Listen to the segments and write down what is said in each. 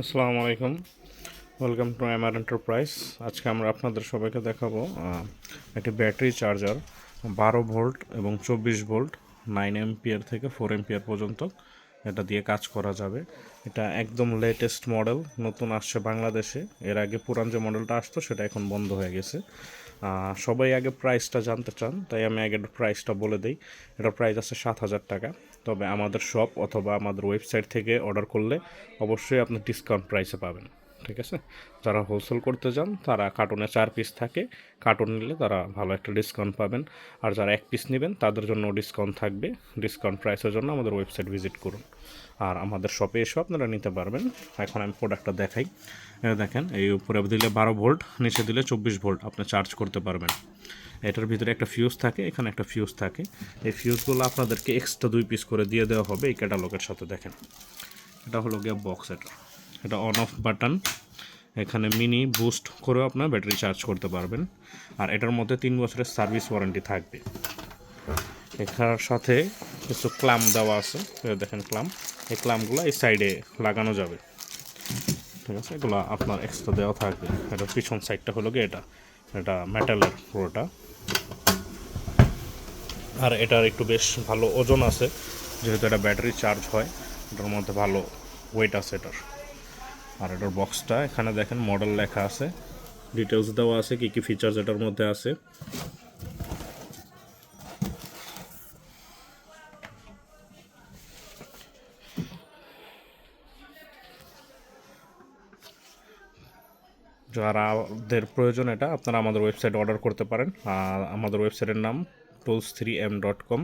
আসসালামু আলাইকুম, welcome to MR enterprise. আজকে আমরা আপনাদের সবাইকে দেখাবো একটি ব্যাটারি চার্জার 12 ভোল্ট এবং 24 ভোল্ট 9 এম্পিয়ার থেকে 4 এম্পিয়ার পর্যন্ত এটা দিয়ে কাজ করা যাবে। এটা একদম লেটেস্ট মডেল, নতুন আসছে বাংলাদেশে। এর আগে পুরান যে মডেলটা আসতো সেটা এখন বন্ধ হয়ে গেছে। সবাই আগে প্রাইসটা জানতে চান, তাই আমি আগে প্রাইসটা বলে দিই। এটার প্রাইস আছে 7,000 টাকা। তবে আমাদের শপ অথবা আমাদের ওয়েবসাইট থেকে অর্ডার করলে অবশ্যই আপনি ডিসকাউন্ট প্রাইসে পাবেন, ঠিক আছে? যারা হোলসেল করতে যান তারা কার্টুনে 4 পিস থাকে, কার্টুন নিলে তারা ভালো একটা ডিসকাউন্ট পাবেন। আর যারা 1 পিস নেবেন তাদের জন্য ডিসকাউন্ট থাকবে। ডিসকাউন্ট প্রাইসের জন্য আমাদের ওয়েবসাইট ভিজিট করুন, আর আমাদের শপে এসেও আপনারা নিতে পারবেন। এখন আমি প্রোডাক্টটা দেখাই। দেখেন, এই উপরে দিলে 12 ভোল্ট, নিচে দিলে 24 ভোল্ট আপনি চার্জ করতে পারবেন। এটার ভিতরে একটা ফিউজ থাকে, এখানে একটা ফিউজ থাকে। এই ফিউজগুলো আপনাদেরকে এক্সট্রা 2 পিস করে দিয়ে দেওয়া হবে এই ক্যাটালগের সাথে। দেখেন, এটা হলো গিয়ে বক্স। এটা অন অফ বাটন। এখানে মিনি বুস্ট করেও আপনার ব্যাটারি চার্জ করতে পারবেন। আর এটার মধ্যে 3 বছরের সার্ভিস ওয়ারেন্টি থাকবে। এটার সাথে কিছু ক্লাম দেওয়া আছে, দেখেন ক্লাম। এই ক্লামগুলো এই সাইডে লাগানো যাবে, ঠিক আছে? এগুলো আপনার এক্সট্রা দেওয়া থাকবে। এটার পিছন সাইডটা হলো গিয়ে এটা মেটালের পুরোটা। আর এটার একটু বেশ ভালো ওজন আছে, যেহেতু এটা ব্যাটারি চার্জ হয়। এটার মধ্যে ভালো ওয়েট আছে এটার। আর এটার বক্সটা এখানে দেখেন মডেল লেখা আছে, ডিটেলস দেওয়া আছে কী কী ফিচার্স এটার মধ্যে আছে। যারাদের প্রয়োজন এটা, আপনারা আমাদের ওয়েবসাইট অর্ডার করতে পারেন। আর আমাদের ওয়েবসাইটের নাম tools3m.com,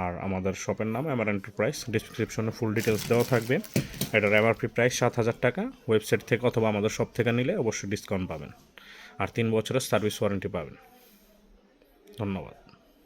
আর আমাদের শপের নাম এমআর এন্টারপ্রাইজ। ডিসক্রিপশনে ফুল ডিটেলস দেওয়া থাকবে। এটার এমআরপি প্রাইস 7,000 টাকা। ওয়েবসাইট থেকে অথবা আমাদের শপ থেকে নিলে অবশ্যই ডিসকাউন্ট পাবেন, আর 3 বছরের সার্ভিস ওয়ারেন্টি পাবেন। ধন্যবাদ।